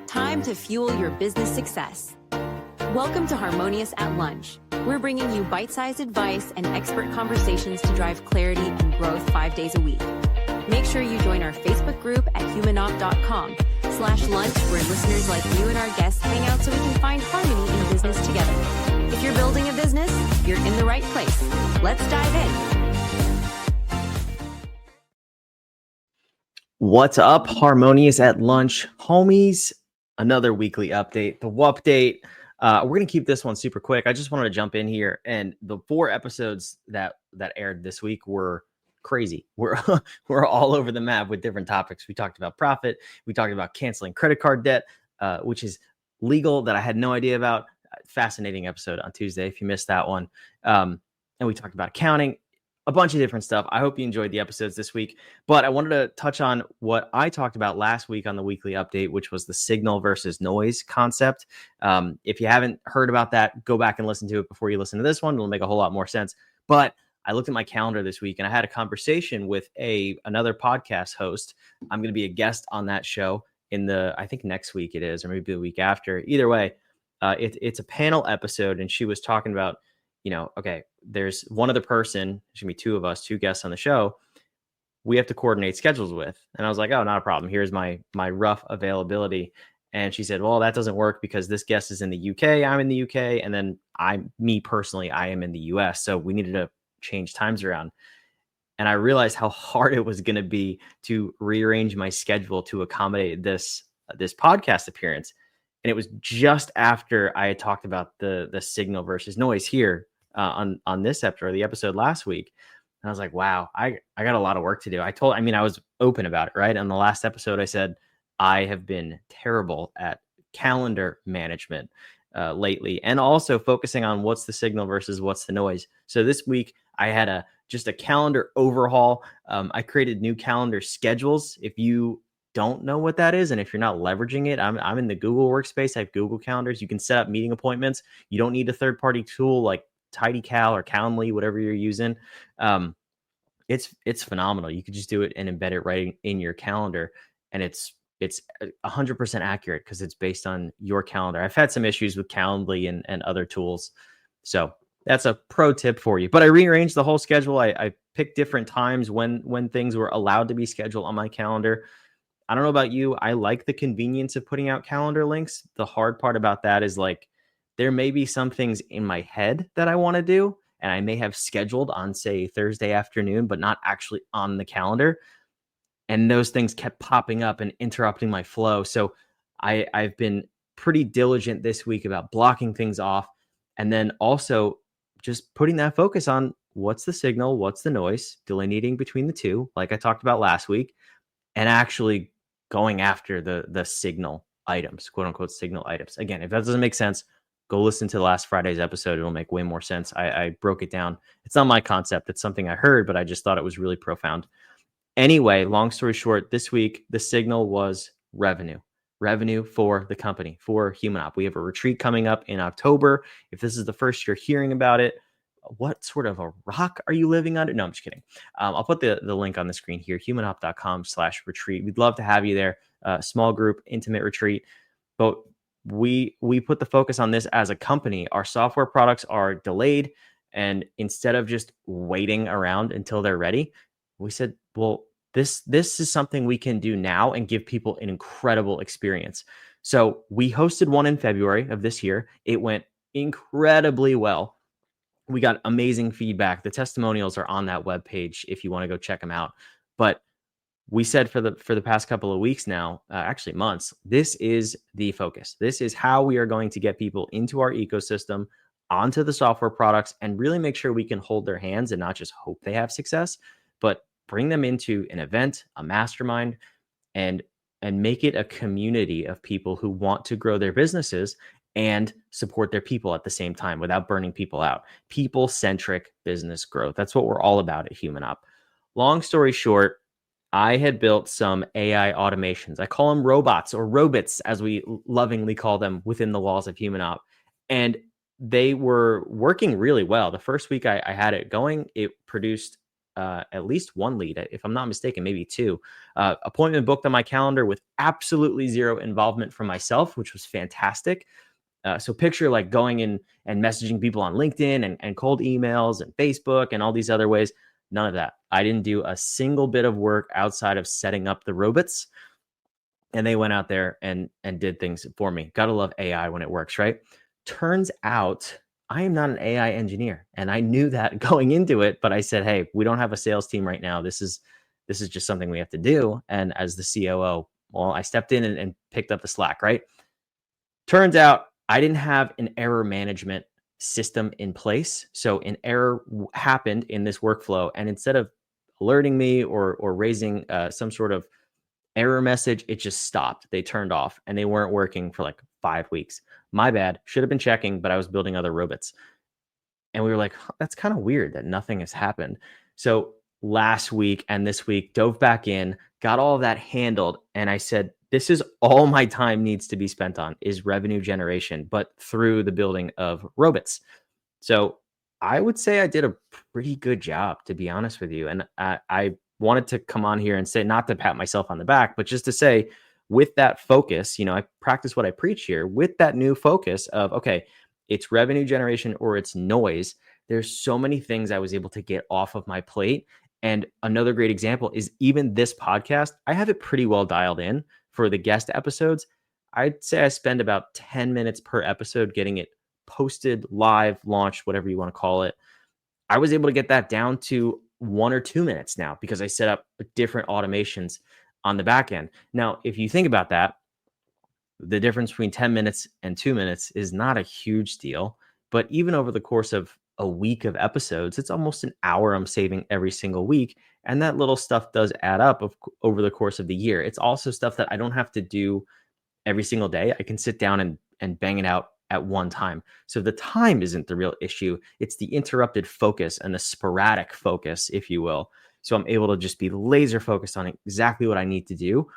Time to fuel your business success. Welcome to Harmonious at Lunch. We're bringing you bite-sized advice and expert conversations to drive clarity and growth 5 days a week. Make sure you join our Facebook group at HumanOp.com/lunch, where listeners like you and our guests hang out so we can find harmony in business together. If you're building a business, you're in the right place. Let's dive in. What's up, Harmonious at Lunch, homies? Another weekly update, the update. We're going to keep this one super quick. I just wanted to jump in here, and the 4 episodes that aired this week were crazy. We're all over the map with different topics. We talked about profit. We talked about canceling credit card debt, which is legal, that I had no idea about. Fascinating episode on Tuesday if you missed that one. And we talked about accounting, a bunch of different stuff. I hope you enjoyed the episodes this week, but I wanted to touch on what I talked about last week on the weekly update, which was the signal versus noise concept. If you haven't heard about that, go back and listen to it before you listen to this one. It'll make a whole lot more sense. But I looked at my calendar this week and I had a conversation with another podcast host. I'm going to be a guest on that show I think next week it is, or maybe the week after. Either way, it's a panel episode, and she was talking about, okay, there's one other person, there's gonna be 2 of us, 2 guests on the show, we have to coordinate schedules with. And I was like, oh, not a problem. Here's my rough availability. And she said, well, that doesn't work because this guest is in the UK, I'm in the UK, and then me personally, I am in the US. So we needed to change times around. And I realized how hard it was going to be to rearrange my schedule to accommodate this podcast appearance. And it was just after I had talked about the signal versus noise here on this episode, or the episode last week. And I was like, wow, I got a lot of work to do. I was open about it, right? On the last episode, I said, I have been terrible at calendar management lately, and also focusing on what's the signal versus what's the noise. So this week I had just a calendar overhaul. I created new calendar schedules. If you don't know what that is, and if you're not leveraging it, I'm in the Google workspace. I have Google calendars. You can set up meeting appointments. You don't need a third-party tool like TidyCal or Calendly, whatever you're using. It's phenomenal. You could just do it and embed it right in your calendar, and it's 100% accurate because it's based on your calendar. I've had some issues with Calendly and other tools, so that's a pro tip for you. But I rearranged the whole schedule. I picked different times when things were allowed to be scheduled on my calendar. I don't know about you. I like the convenience of putting out calendar links. The hard part about that is, like, there may be some things in my head that I want to do, and I may have scheduled on, say, Thursday afternoon, but not actually on the calendar. And those things kept popping up and interrupting my flow. So I've been pretty diligent this week about blocking things off, and then also just putting that focus on what's the signal, what's the noise, delineating between the two, like I talked about last week, and actually going after the signal items, quote unquote signal items. Again, if that doesn't make sense, go listen to last Friday's episode. It'll make way more sense. I broke it down. It's not my concept. It's something I heard, but I just thought it was really profound. Anyway, long story short, this week, the signal was revenue for the company, for HumanOp. We have a retreat coming up in October. If this is the first you're hearing about it, what sort of a rock are you living under? No, I'm just kidding. I'll put the link on the screen here, humanop.com/retreat. We'd love to have you there. Small group, intimate retreat. But we put the focus on this as a company. Our software products are delayed. And instead of just waiting around until they're ready, we said, well, this is something we can do now and give people an incredible experience. So we hosted one in February of this year. It went incredibly well. We got amazing feedback. The testimonials are on that webpage if you want to go check them out. But we said for the past couple of weeks now, actually months, this is the focus. This is how we are going to get people into our ecosystem, onto the software products, and really make sure we can hold their hands and not just hope they have success, but bring them into an event, a mastermind, and make it a community of people who want to grow their businesses and support their people at the same time without burning people out. People-centric business growth. That's what we're all about at HumanOp. Long story short, I had built some AI automations. I call them robots, or robots, as we lovingly call them within the walls of HumanOp. And they were working really well. The first week I had it going, it produced at least one lead, if I'm not mistaken, maybe two. Appointment booked on my calendar with absolutely zero involvement from myself, which was fantastic. So picture like going in and messaging people on LinkedIn and cold emails and Facebook and all these other ways. None of that. I didn't do a single bit of work outside of setting up the robots. And they went out there and did things for me. Gotta love AI when it works, right? Turns out I am not an AI engineer. And I knew that going into it, but I said, hey, we don't have a sales team right now. This is just something we have to do. And as the COO, well, I stepped in and picked up the slack, right? Turns out I didn't have an error management system in place. So an error happened in this workflow. And instead of alerting me or raising some sort of error message, it just stopped. They turned off and they weren't working for like 5 weeks. My bad. Should have been checking, but I was building other robots. And we were like, that's kind of weird that nothing has happened. So last week and this week, dove back in, got all of that handled. And I said, this is all my time needs to be spent on is revenue generation, but through the building of robots. So I would say I did a pretty good job, to be honest with you. And I wanted to come on here and say, not to pat myself on the back, but just to say, with that focus, I practice what I preach here. With that new focus of, okay, it's revenue generation or it's noise, there's so many things I was able to get off of my plate. And another great example is even this podcast. I have it pretty well dialed in for the guest episodes. I'd say I spend about 10 minutes per episode getting it posted, live, launched, whatever you want to call it. I was able to get that down to 1 or 2 minutes now because I set up different automations on the back end. Now, if you think about that, the difference between 10 minutes and 2 minutes is not a huge deal. But even over the course of a week of episodes, it's almost an hour I'm saving every single week. And that little stuff does add up over the course of the year. It's also stuff that I don't have to do every single day. I can sit down and bang it out at one time. So the time isn't the real issue. It's the interrupted focus and the sporadic focus, if you will. So I'm able to just be laser focused on exactly what I need to do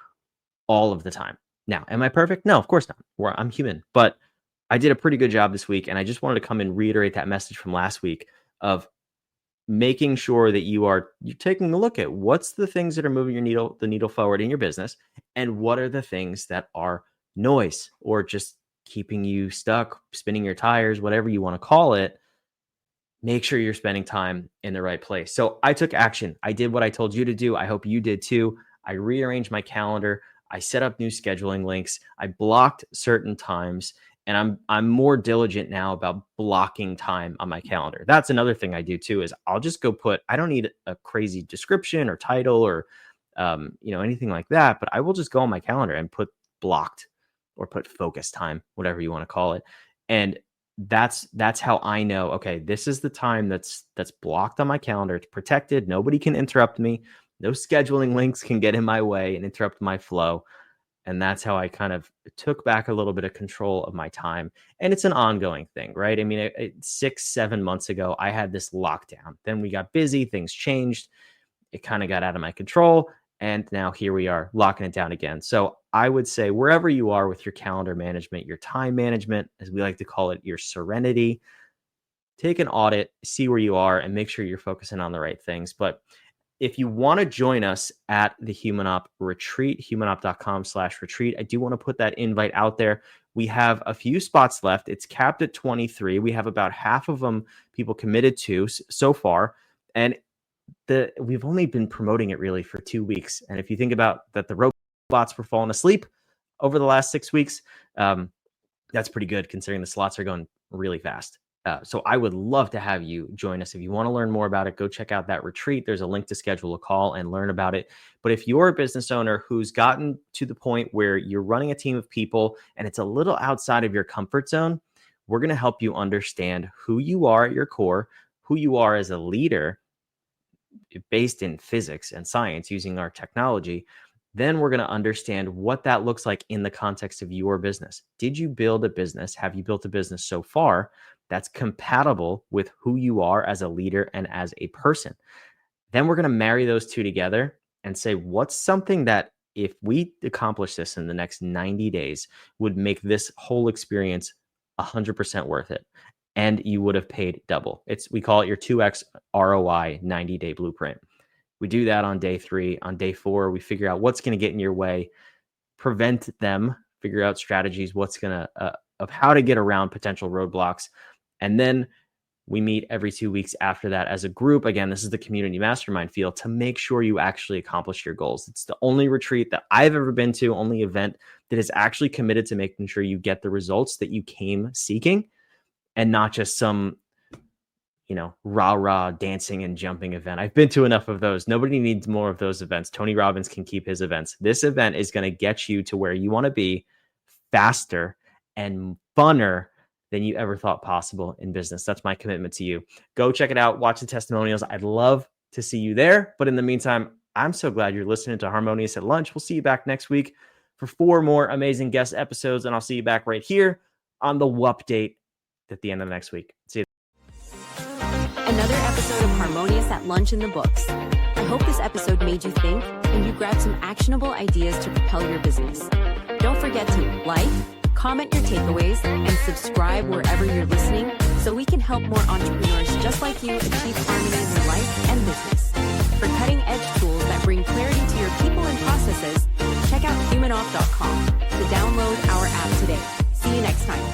all of the time. Now, am I perfect? No, of course not. I'm human, but I did a pretty good job this week. And I just wanted to come and reiterate that message from last week of making sure that you're taking a look at what's the things that are moving the needle forward in your business, and what are the things that are noise or just keeping you stuck, spinning your tires, whatever you want to call it. Make sure you're spending time in the right place. So I took action. I did what I told you to do. I hope you did too. I rearranged my calendar. I set up new scheduling links. I blocked certain times, and I'm more diligent now about blocking time on my calendar. That's another thing I do too, is I'll just go I don't need a crazy description or title or anything like that, but I will just go on my calendar and put blocked or put focus time, whatever you want to call it. And that's how I know, okay, this is the time that's blocked on my calendar. It's protected. Nobody can interrupt me. No scheduling links can get in my way and interrupt my flow. And that's how I kind of took back a little bit of control of my time. And it's an ongoing thing, right? I mean, 6-7 months ago, I had this lockdown. Then we got busy. Things changed. It kind of got out of my control. And now here we are locking it down again. So I would say wherever you are with your calendar management, your time management, as we like to call it, your serenity, take an audit, see where you are, and make sure you're focusing on the right things. But if you want to join us at the HumanOp retreat, humanop.com/retreat, I do want to put that invite out there. We have a few spots left. It's capped at 23. We have about half of them people committed to so far. And we've only been promoting it really for 2 weeks. And if you think about that, the robots were falling asleep over the last 6 weeks. That's pretty good considering the slots are going really fast. So I would love to have you join us. If you want to learn more about it, go check out that retreat. There's a link to schedule a call and learn about it. But if you're a business owner who's gotten to the point where you're running a team of people and it's a little outside of your comfort zone, we're going to help you understand who you are at your core, who you are as a leader based in physics and science using our technology. Then we're going to understand what that looks like in the context of your business. Did you build a business? Have you built a business so far that's compatible with who you are as a leader and as a person? Then we're going to marry those two together and say, what's something that if we accomplish this in the next 90 days would make this whole experience 100% worth it? And you would have paid double. We call it your 2x ROI 90-day blueprint. We do that on day 3. On day 4, we figure out what's going to get in your way, prevent them, figure out strategies, what's going to, of how to get around potential roadblocks. And then we meet every 2 weeks after that as a group. Again, this is the community mastermind feel to make sure you actually accomplish your goals. It's the only retreat that I've ever been to, only event that is actually committed to making sure you get the results that you came seeking, and not just some, rah-rah dancing and jumping event. I've been to enough of those. Nobody needs more of those events. Tony Robbins can keep his events. This event is going to get you to where you want to be faster and funner than you ever thought possible in business. That's my commitment to you. Go check it out. Watch the testimonials. I'd love to see you there. But in the meantime, I'm so glad you're listening to Harmonious at Lunch. We'll see you back next week for 4 more amazing guest episodes. And I'll see you back right here on the update at the end of next week. See you. Another episode of Harmonious at Lunch in the books. I hope this episode made you think and you grabbed some actionable ideas to propel your business. Don't forget to like, comment your takeaways, and subscribe wherever you're listening so we can help more entrepreneurs just like you achieve harmony in their life and business. For cutting-edge tools that bring clarity to your people and processes, check out HumanOp.com to download our app today. See you next time.